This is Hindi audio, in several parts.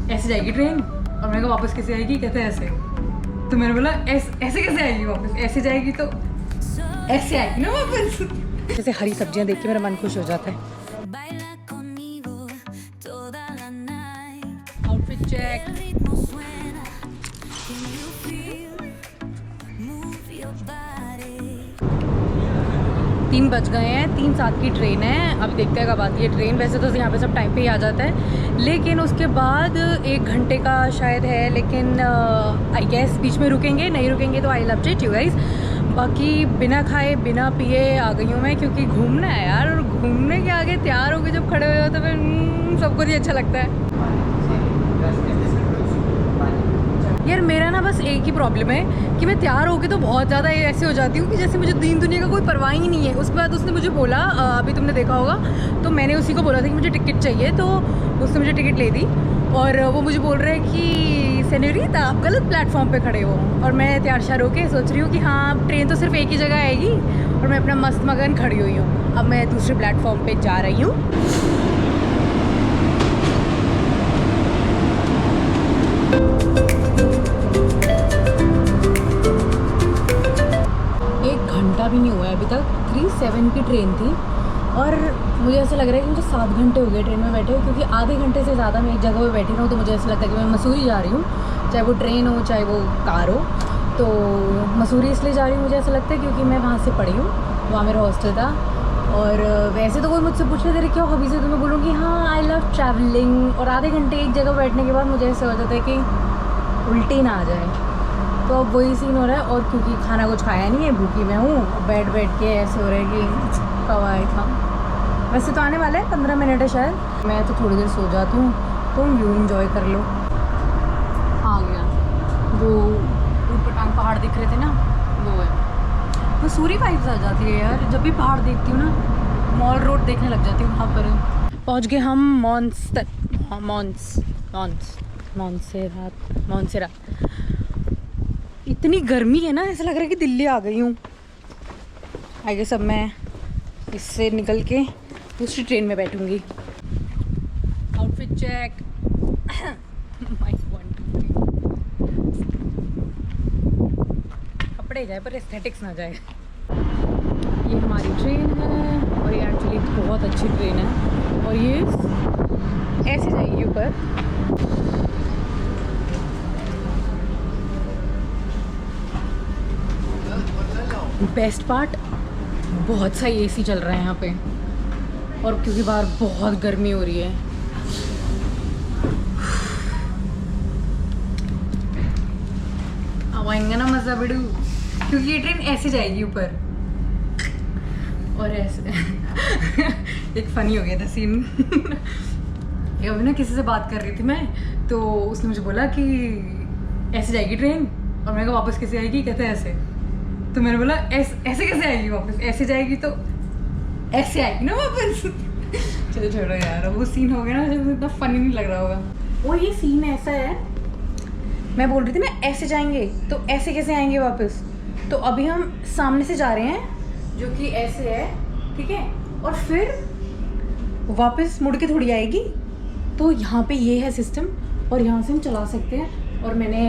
ऐसे जाएगी ट्रेन। और मैंने कहा वापस कैसे आएगी? कहते हैं ऐसे। तो मैंने बोला ऐसे कैसे आएगी वापस? ऐसे जाएगी तो ऐसे आएगी ना वापस। जैसे हरी सब्जियां देख के मेरा मन खुश हो जाता है। Outfit check. 3 बज गए हैं, 3:07 की ट्रेन है। अब देखते हैं कब आती है ट्रेन। वैसे तो यहाँ पे सब टाइम पे ही आ जाता है, लेकिन उसके बाद 1 घंटे का शायद है। लेकिन आई गेस बीच में रुकेंगे, नहीं रुकेंगे तो I love it you guys. बाकी बिना खाए बिना पिए आ गई हूँ मैं, क्योंकि घूमना है यार। और घूमने के आगे तैयार होकर जब खड़े हो जाओ तो फिर सबको ही अच्छा लगता है यार। मेरा ना बस एक ही प्रॉब्लम है कि मैं तैयार होके तो बहुत ज़्यादा ऐसे हो जाती हूँ कि जैसे मुझे दीन दुनिया का कोई परवाह ही नहीं है। उसके बाद उसने मुझे बोला, अभी तुमने देखा होगा, तो मैंने उसी को बोला था कि मुझे टिकट चाहिए, तो उसने मुझे टिकट ले दी। और वो मुझे बोल रहा है कि सेन्योरिटा आप गलत प्लेटफॉर्म पे खड़े हो। और मैं तैयार श्यार होके सोच रही हूँ कि हाँ ट्रेन तो सिर्फ एक ही जगह आएगी, और मैं अपना मस्त मगन खड़ी हुई हूँ। अब मैं दूसरे प्लेटफॉर्म पर जा रही हूँ। भी नहीं हुआ है अभी तक। 3:07 की ट्रेन थी और मुझे ऐसा लग रहा है कि मुझे 7 घंटे हो गए ट्रेन में बैठे हुए, क्योंकि आधे घंटे से ज़्यादा मैं एक जगह पे बैठी रहूँ तो मुझे ऐसा लगता है कि मैं मसूरी जा रही हूँ, चाहे वो ट्रेन हो चाहे वो कार हो। तो मसूरी इसलिए जा रही हूँ मुझे ऐसा लगता है क्योंकि मैं वहाँ से पढ़ी हूँ, वहाँ मेरा हॉस्टल था। और वैसे तो कोई मुझसे पूछे तेरे क्या हॉबीज़ है तो मैं बोलूँगी हाँ आई लव ट्रैवलिंग। और आधे घंटे एक जगह बैठने के बाद मुझे ऐसा हो जाता है कि उल्टी ना आ जाए। तो अब वही सीन हो रहा है। और क्योंकि खाना कुछ खाया नहीं है, भूखी मैं हूँ, बैठ के ऐसे हो रहा है कि कब आए था। वैसे तो आने वाला है 15 मिनट है शायद। मैं तो थोड़ी देर सो जाती हूँ, तुम व्यू एंजॉय कर लो। आ गया वो ऊपर टांग पहाड़ दिख रहे थे ना, वो है मसूरी वाइब्स आ जाती है यार। जब भी पहाड़ देखती हूँ ना, मॉल रोड देखने लग जाती हूँ वहाँ पर। पहुँच गए हम मोन्सेरात। इतनी गर्मी है ना, ऐसा लग रहा है कि दिल्ली आ गई हूँ। आगे सब मैं इससे निकल के दूसरी ट्रेन में बैठूंगी। Outfit check. कपड़े जाए पर एस्थेटिक्स ना जाए। ये हमारी ट्रेन है और ये एक्चुअली बहुत अच्छी ट्रेन है। और ये ऐसे जाएगी ऊपर। बेस्ट पार्ट, बहुत सही एसी चल रहा है यहाँ पे। और क्योंकि बाहर बहुत गर्मी हो रही है। अब आएंगे ना मज़ा बिड़ू, क्योंकि ये ट्रेन ऐसे जाएगी ऊपर और ऐसे। एक फ़नी हो गया था सीन। अभी ना किसी से बात कर रही थी मैं, तो उसने मुझे बोला कि ऐसे जाएगी ट्रेन। और मैंने कहा वापस कैसे आएगी? कहते हैं ऐसे। तो मैंने बोला ऐसे कैसे आएगी वापस? ऐसे जाएगी तो ऐसे आएगी ना वापस। चलो छोड़ो यार, वो सीन हो गया ना जब इतना फनी नहीं लग रहा होगा। वो ये सीन ऐसा है, मैं बोल रही थी ना ऐसे जाएंगे तो ऐसे कैसे आएंगे वापस। तो अभी हम सामने से जा रहे हैं जो कि ऐसे है, ठीक है। और फिर वापस मुड़ के थोड़ी आएगी। तो यहाँ पे ये है सिस्टम और यहाँ से हम चला सकते हैं। और मैंने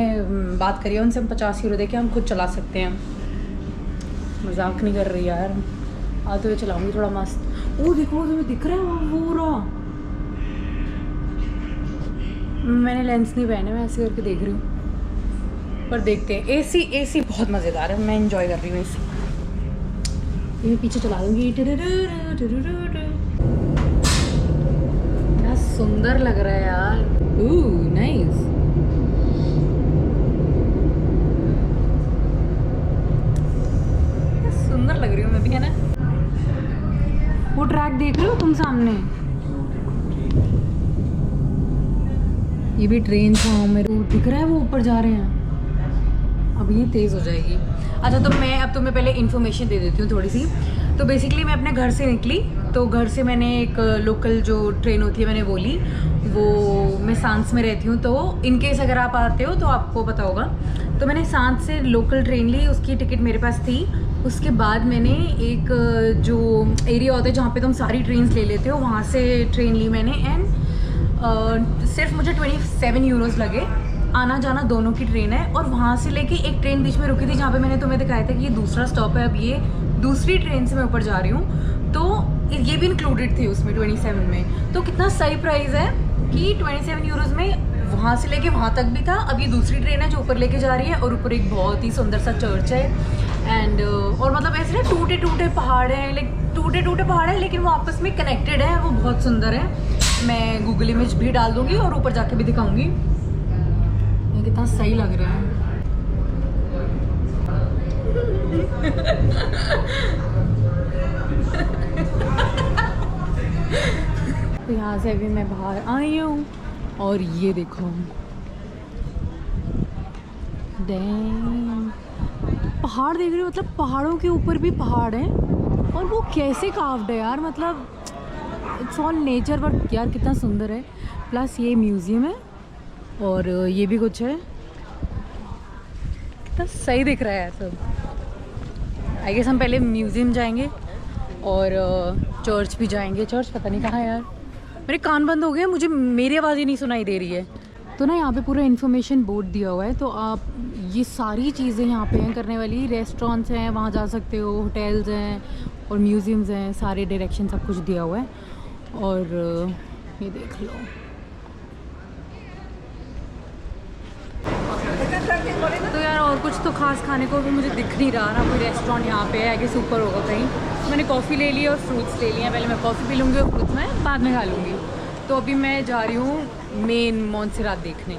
बात करी है उनसे, हम 50 यूरो दे के हम खुद चला सकते हैं। मजाक नहीं कर रही यार, आते हुए चलाऊंगी थोड़ा मस्त। वो देखो तुम्हें दिख रहा है वो रहा। मैंने लेंस नहीं पहने, मैं ऐसे करके देख रही हूँ। पर देखते हैं। एसी बहुत मज़ेदार है, मैं इंजॉय कर रही हूँ एसी। ये पीछे चला दूँगी। क्या सुंदर लग रहा है यार। नाइस। सुंदर लग रही हूँ मैं भी, है ना। वो ट्रैक देख रहे हो तुम सामने, ये भी ट्रेन था मेरे को दिख रहा है। वो ऊपर जा रहे हैं, अब ये तेज़ हो जाएगी। अच्छा तो मैं अब तुम्हें पहले इन्फॉर्मेशन दे देती हूँ थोड़ी सी। तो बेसिकली मैं अपने घर से निकली, तो घर से मैंने एक लोकल जो ट्रेन होती है मैंने वो ली। वो मैं सांस में रहती हूँ, तो इनकेस अगर आप आते हो तो आपको पता होगा। तो मैंने सांस से लोकल ट्रेन ली, उसकी टिकट मेरे पास थी। उसके बाद मैंने एक जो एरिया होता है जहाँ पे तुम सारी ट्रेन्स ले लेते हो, वहाँ से ट्रेन ली मैंने। एंड सिर्फ मुझे 27 यूरोज़ लगे। आना जाना दोनों की ट्रेन है, और वहाँ से लेके एक ट्रेन बीच में रुकी थी जहाँ पे मैंने तुम्हें दिखाया था कि ये दूसरा स्टॉप है। अब ये दूसरी ट्रेन से मैं ऊपर जा रही हूँ, तो ये भी इंक्लूडेड थी उसमें 27 में। तो कितना सही प्राइस है कि 27 यूरोज़ में वहाँ से लेके वहाँ तक भी था। अब ये दूसरी ट्रेन है जो ऊपर लेके जा रही है, और ऊपर एक बहुत ही सुंदर सा चर्च है। एंड और मतलब ऐसे ना टूटे टूटे पहाड़ हैं, लाइक टूटे टूटे पहाड़ हैं, लेकिन वो आपस में कनेक्टेड है, वो बहुत सुंदर है। मैं गूगल इमेज भी डाल दूँगी और ऊपर जाके भी दिखाऊँगी। ये कितना सही लग रहा है। तो यहाँ से अभी मैं बाहर आई हूँ, और ये देखो डैम, पहाड़ देख रही हो, मतलब पहाड़ों के ऊपर भी पहाड़ हैं, और वो कैसे कार्व्ड है यार, मतलब इट्स ऑल नेचर। बट यार कितना सुंदर है। प्लस ये म्यूज़ियम है, और ये भी कुछ है, कितना सही दिख रहा है यार सब। आई गेस हम पहले म्यूज़ियम जाएंगे और चर्च भी जाएंगे। चर्च पता नहीं कहाँ है यार, मेरे कान बंद हो गए, मुझे मेरी आवाज़ ही नहीं सुनाई दे रही है। तो ना यहाँ पे पूरा इन्फॉर्मेशन बोर्ड दिया हुआ है, तो आप ये सारी चीज़ें यहाँ पे हैं करने वाली। रेस्टोरेंट्स हैं, वहाँ जा सकते हो, होटल्स हैं और म्यूज़ियम्स हैं, सारे डायरेक्शन सब कुछ दिया हुआ है। और ये देख लो, तो यार और कुछ तो खास खाने को भी मुझे दिख नहीं रहा ना, कोई रेस्टोरेंट यहाँ पे है, आगे ऊपर होगा कहीं। मैंने कॉफ़ी ले ली और फ्रूट्स ले लिए हैं, पहले मैं कॉफ़ी पी लूँगी और फ्रूट्स मैं बाद में खा लूँगी। तो अभी मैं जा रही हूँ मेन मोंसेरात देखने।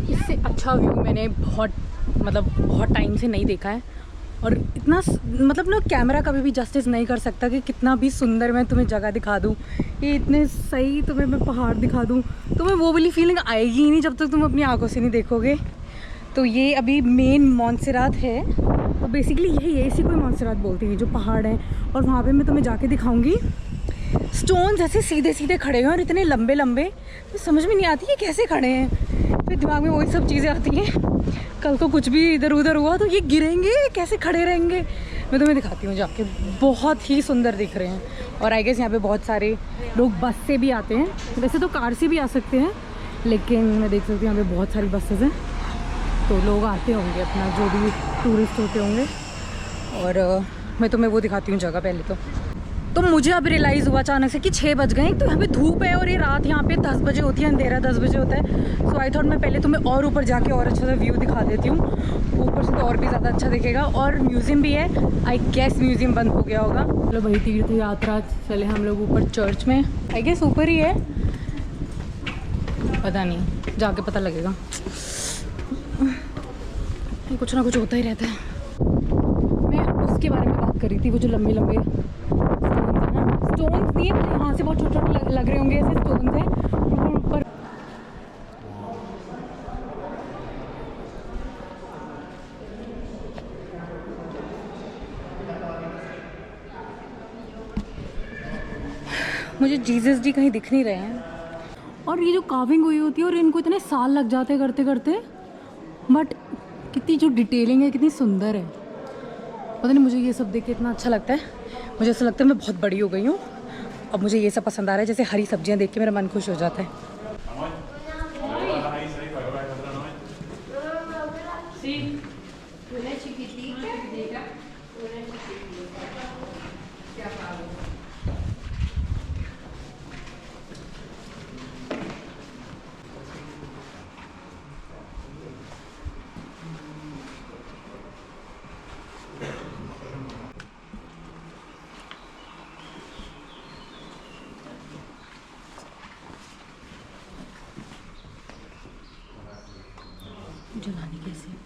इससे अच्छा व्यू मैंने बहुत टाइम से नहीं देखा है, और इतना मतलब ना कैमरा कभी भी जस्टिस नहीं कर सकता कि कितना भी सुंदर मैं तुम्हें जगह दिखा दूँ, ये इतने सही तुम्हें मैं पहाड़ दिखा दूँ, तुम्हें वो वाली फीलिंग आएगी ही नहीं जब तक तुम अपनी आंखों से नहीं देखोगे। तो ये अभी मेन मोंसेरात है, तो बेसिकली यही है, इसी को मोंसेरात बोलते हैं जो पहाड़ है। और वहाँ पे मैं तुम्हें जाके दिखाऊंगी। स्टोन्स ऐसे सीधे सीधे खड़े हैं और इतने लंबे लंबे, तो समझ में नहीं आती है कैसे खड़े हैं। फिर दिमाग में वही सब चीज़ें आती हैं, कल को कुछ भी इधर उधर हुआ तो ये गिरेंगे, कैसे खड़े रहेंगे। मैं तुम्हें दिखाती हूँ जाके, बहुत ही सुंदर दिख रहे हैं। और आई गेस यहाँ पे बहुत सारे लोग बस से भी आते हैं, वैसे तो कार से भी आ सकते हैं, लेकिन मैं देख सकती हूँ यहाँ पे बहुत सारी बसेस हैं, तो लोग आते होंगे अपना, जो भी टूरिस्ट होते होंगे। और मैं तुम्हें वो दिखाती हूँ जगह पहले तो मुझे अब रियलाइज़ हुआ अचानक से कि 6 बज गए। तो यहाँ पे धूप है और ये रात यहाँ पे 10 बजे होती है, अंधेरा 10 बजे होता है। सो आई थॉट मैं पहले तुम्हें और ऊपर जाके और अच्छा सा व्यू दिखा देती हूँ, ऊपर से तो और भी ज़्यादा अच्छा दिखेगा। और म्यूज़ियम भी है, आई गेस म्यूज़ियम बंद हो गया होगा। चलो भाई, तीर्थ यात्रा चले हम लोग ऊपर चर्च में, आई गेस ऊपर ही है, पता नहीं, जाके पता लगेगा। कुछ ना कुछ होता ही रहता है। मैं उसके बारे में बात कर रही थी, वो जो लंबे लंबे स्टोन्स नहीं है, मुझे यहाँ से बहुत छोटे छोटे लग रहे होंगे, ऐसे स्टोन्स हैं ऊपर। मुझे जीसस जी कहीं दिख नहीं रहे हैं। और ये जो कार्विंग हुई होती है, और इनको इतने साल लग जाते हैं करते करते, बट कितनी जो डिटेलिंग है कितनी सुंदर है। पता नहीं, मुझे ये सब देख के इतना अच्छा लगता है। मुझे ऐसा लगता है मैं बहुत बड़ी हो गई हूँ, अब मुझे ये सब पसंद आ रहा है। जैसे हरी सब्जियाँ देख के मेरा मन खुश हो जाता है। जलानी कैसे?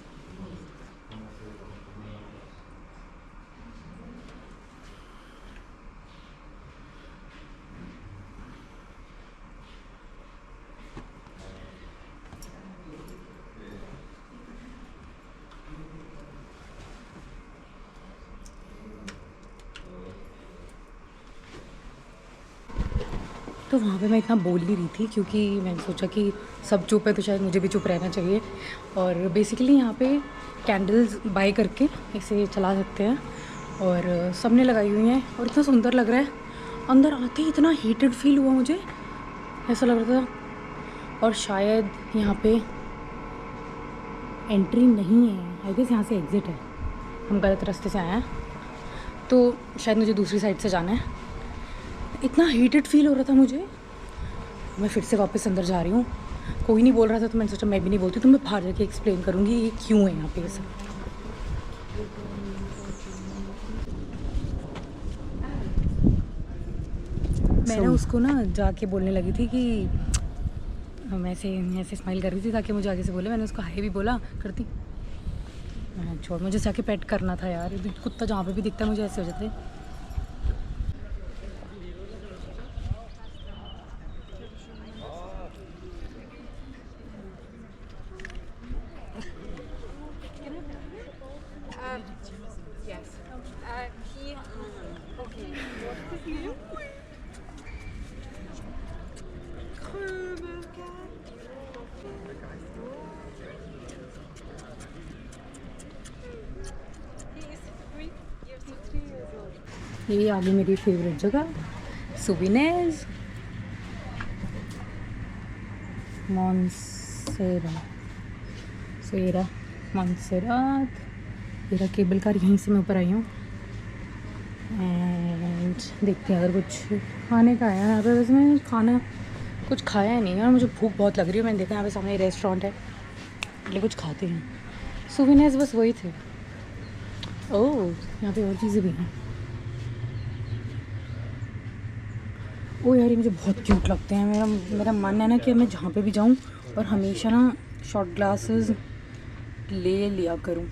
तो वहाँ पे मैं इतना बोल नहीं रही थी क्योंकि मैंने सोचा कि सब चुप है तो शायद मुझे भी चुप रहना चाहिए। और बेसिकली यहाँ पे कैंडल्स बाय करके इसे चला सकते हैं और सब ने लगाई हुई हैं और इतना सुंदर लग रहा है। अंदर आते ही इतना हीटेड फील हुआ मुझे, ऐसा लग रहा था। और शायद यहाँ पे एंट्री नहीं है, आई गेस यहाँ से एग्ज़िट है, हम गलत रास्ते से आए हैं तो शायद मुझे दूसरी साइड से जाना है। इतना हीटेड फील हो रहा था मुझे, मैं फिर से वापस अंदर जा रही हूँ। कोई नहीं बोल रहा था तो मैंने सोचा मैं भी नहीं बोलती, तो मैं बाहर जाके एक्सप्लेन करूँगी ये क्यों है यहाँ पे ये सब। मैंने उसको ना जाके बोलने लगी थी कि मैं ऐसे स्माइल कर रही थी ताकि मुझे आगे से बोले। मैंने उसको हाय भी बोला करती, छोड़ मुझे जाके पेट करना था यार। कुत्ता जहाँ पे भी दिखता है मुझे ऐसे हो जाते हैं। ये आगे मेरी फेवरेट जगह सुविनेज मॉन्सेरात। मेरा केबल कार यहीं से मैं ऊपर आई हूँ एंड देखते हैं अगर कुछ खाने का है यहाँ पे। वैसे मैंने खाना कुछ खाया नहीं है और मुझे भूख बहुत लग रही है। मैंने देखा यहाँ पे सामने रेस्टोरेंट है, इसलिए कुछ खाते हैं। सुविनेज बस वही थे। ओह यहाँ पे और चीज़ें भी हैं। ओ यार ये मुझे बहुत क्यूट लगते हैं। मेरा मन है ना कि मैं जहाँ पे भी जाऊँ और हमेशा ना शॉट ग्लासेस ले लिया करूँ।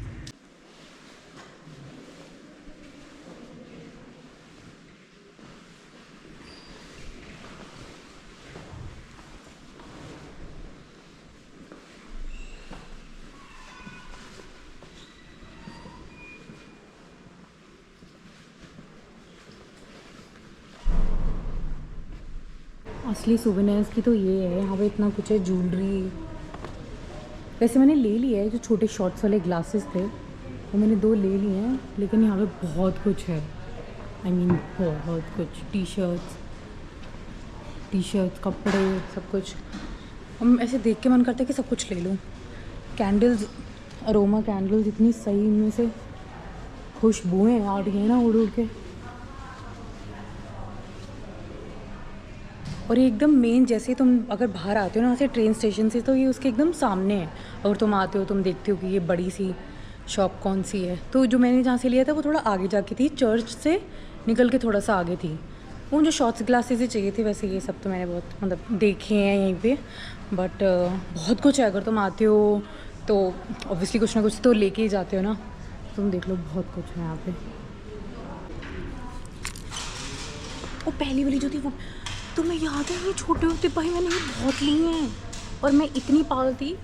असली सुवेनियर्स की तो ये है, यहाँ पे इतना कुछ है, ज्वेलरी। वैसे मैंने ले लिया है, जो छोटे शॉर्ट्स वाले ग्लासेस थे वो मैंने 2 ले लिए हैं, लेकिन यहाँ पे बहुत कुछ है। आई मीन बहुत कुछ, टी शर्ट्स कपड़े सब कुछ। हम ऐसे देख के मन करता है कि सब कुछ ले लूँ। कैंडल्स, अरोमा कैंडल्स इतनी सही, इनमें से खुशबुएँ आ रही हैं ना उड़ उड़ के। और ये एकदम मेन, जैसे तुम अगर बाहर आते हो ना से ट्रेन स्टेशन से, तो ये उसके एकदम सामने है। अगर तुम आते हो तुम देखते हो कि ये बड़ी सी शॉप कौन सी है। तो जो मैंने जहाँ से लिया था वो थोड़ा आगे जाके थी, चर्च से निकल के थोड़ा सा आगे थी। वो मुझे शॉर्ट्स ग्लासेस ही चाहिए थे। वैसे ये सब तो मैंने बहुत मतलब देखे हैं यहीं पे, बट बहुत कुछ है। अगर तुम आते हो तो ऑब्वियसली कुछ ना कुछ तो लेके ही जाते हो ना। तुम देख लो बहुत कुछ है यहाँ पे। वो पहली वाली जो थी वो तुम्हें याद है? ये छोटे होते भाई मैंने ये बहुत ली हैं और मैं इतनी पागल थी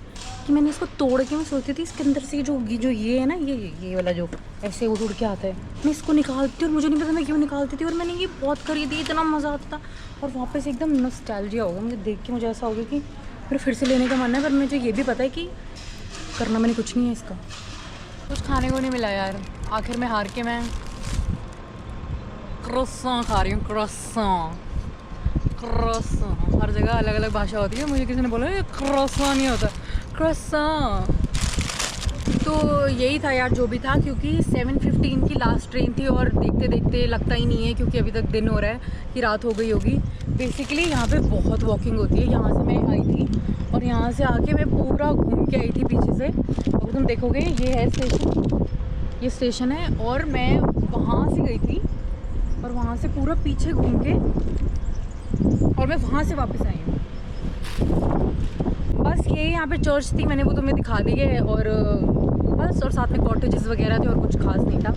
कि मैंने इसको तोड़ के मैं सोचती थी इसके अंदर से जो ये है ना, ये वाला जो ऐसे उड़ के आता है, मैं इसको निकालती थी और मुझे नहीं पता मैं क्यों निकालती थी। और मैंने ये बहुत खरीदी, इतना मज़ा आता था। और वापस एकदम नॉस्टैल्जिया होगा मुझे देख के। मुझे ऐसा हो गया कि मेरे फिर से लेने का मन है, पर मुझे ये भी पता है कि करना मैंने कुछ नहीं है इसका। कुछ खाने को नहीं मिला यार, आखिर में हार के मैं क्रोसान खा रही हूँ। क्रोसान हर जगह अलग अलग भाषा होती है। मुझे किसी ने बोला ये क्रोसान नहीं होता, क्रोसान। तो यही था यार जो भी था, क्योंकि 7:15 की लास्ट ट्रेन थी और देखते देखते लगता ही नहीं है क्योंकि अभी तक दिन हो रहा है कि रात हो गई होगी। बेसिकली यहाँ पे बहुत वॉकिंग होती है। यहाँ से मैं आई थी और यहाँ से आके मैं पूरा घूम के आई थी पीछे से। अगर तुम देखोगे ये है स्टेशन, ये स्टेशन है और मैं वहाँ से गई थी और वहाँ से पूरा पीछे घूम के और मैं वहाँ से वापस आई हूँ। बस ये यहाँ पे चर्च थी, मैंने वो तुम्हें दिखा दी है। और बस, और साथ में कॉटेजेस वगैरह थे और कुछ खास नहीं था।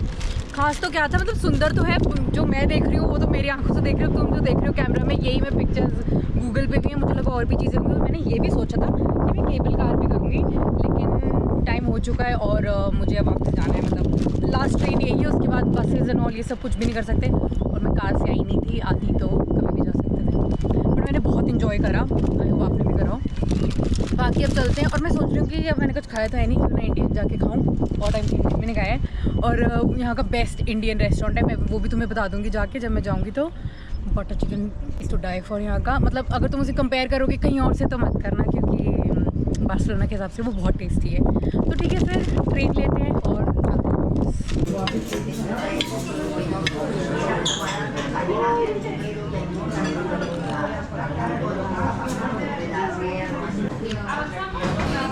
खास तो क्या था, मतलब सुंदर तो है, जो मैं देख रही हूँ वो तो मेरी आंखों से देख रही हूँ, तुम जो देख रहे हो कैमरा में, यही मैं पिक्चर्स गूगल पे भी है, मुझे लगा और भी चीज़ें होंगी। तो मैंने ये भी सोचा था कि मैं केबल कार भी करूँगी, लेकिन टाइम हो चुका है और मुझे अब वापस जाना है। मतलब लास्ट ट्रेन यही है, उसके बाद बसेज एंड ऑल ये सब कुछ भी नहीं कर सकते। और मैं कार से आई नहीं थी, आती तो कभी भी जा सकते थे। मैंने बहुत इंजॉय करा, आई होप आपने भी करा हो। बाकी अब चलते हैं, और मैं सोच रही हूँ कि अब मैंने कुछ खाया था है नहीं, क्यों ना इंडियन जाके खाऊँ, बहुत टाइम से इंडियन मैंने खाया है। और यहाँ का बेस्ट इंडियन रेस्टोरेंट है, मैं वो भी तुम्हें बता दूँगी जाके जब मैं जाऊँगी। तो butter chicken is to die for यहाँ का, मतलब अगर तुम उसे कंपेयर करोगे कहीं और से तो मत करना, क्योंकि बार्सिलोना के हिसाब से वो बहुत टेस्टी है। तो ठीक है, फिर ट्रेन लेते हैं और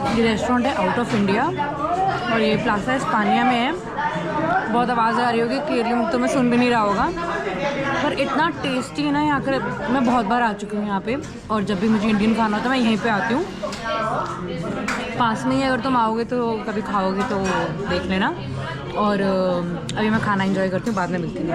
ये रेस्टोरेंट है आउट ऑफ इंडिया और ये प्लाजा स्पानिया में है। बहुत आवाज़ आ रही होगी, क्लियरली तो मैं सुन भी नहीं रहा होगा, पर इतना टेस्टी है ना यहाँ का। मैं बहुत बार आ चुकी हूँ यहाँ पे, और जब भी मुझे इंडियन खाना होता है मैं यहीं पे आती हूँ। पास में ही अगर तुम आओगे तो कभी खाओगे तो देख लेना। और अभी मैं खाना एंजॉय करती हूँ, बाद में मिलती हूँ।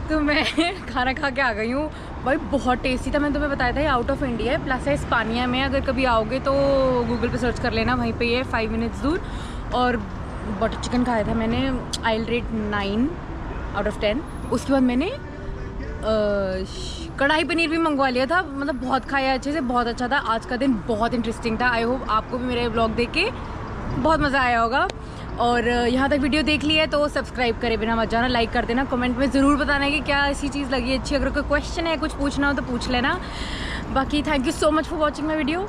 तो मैं खाना खा के आ गई हूँ भाई, बहुत टेस्टी था। मैंने तुम्हें बताया था ये आउट ऑफ इंडिया है, प्लाजा स्पानिया में। अगर कभी आओगे तो गूगल पे सर्च कर लेना, वहीं पे ये 5 मिनट्स दूर। और बटर चिकन खाया था मैंने, आई रेट 9 आउट ऑफ 10। उसके बाद मैंने कढ़ाई पनीर भी मंगवा लिया था, मतलब बहुत खाया अच्छे से, बहुत अच्छा था। आज का दिन बहुत इंटरेस्टिंग था। आई होप आपको भी मेरे व्लॉग देख के बहुत मज़ा आया होगा। और यहाँ तक वीडियो देख ली है तो सब्सक्राइब करे बिना मत जाना, लाइक कर देना, कमेंट में ज़रूर बताना कि क्या ऐसी चीज़ लगी अच्छी। अगर कोई क्वेश्चन है, कुछ पूछना हो तो पूछ लेना। बाकी thank you so much for watching my video.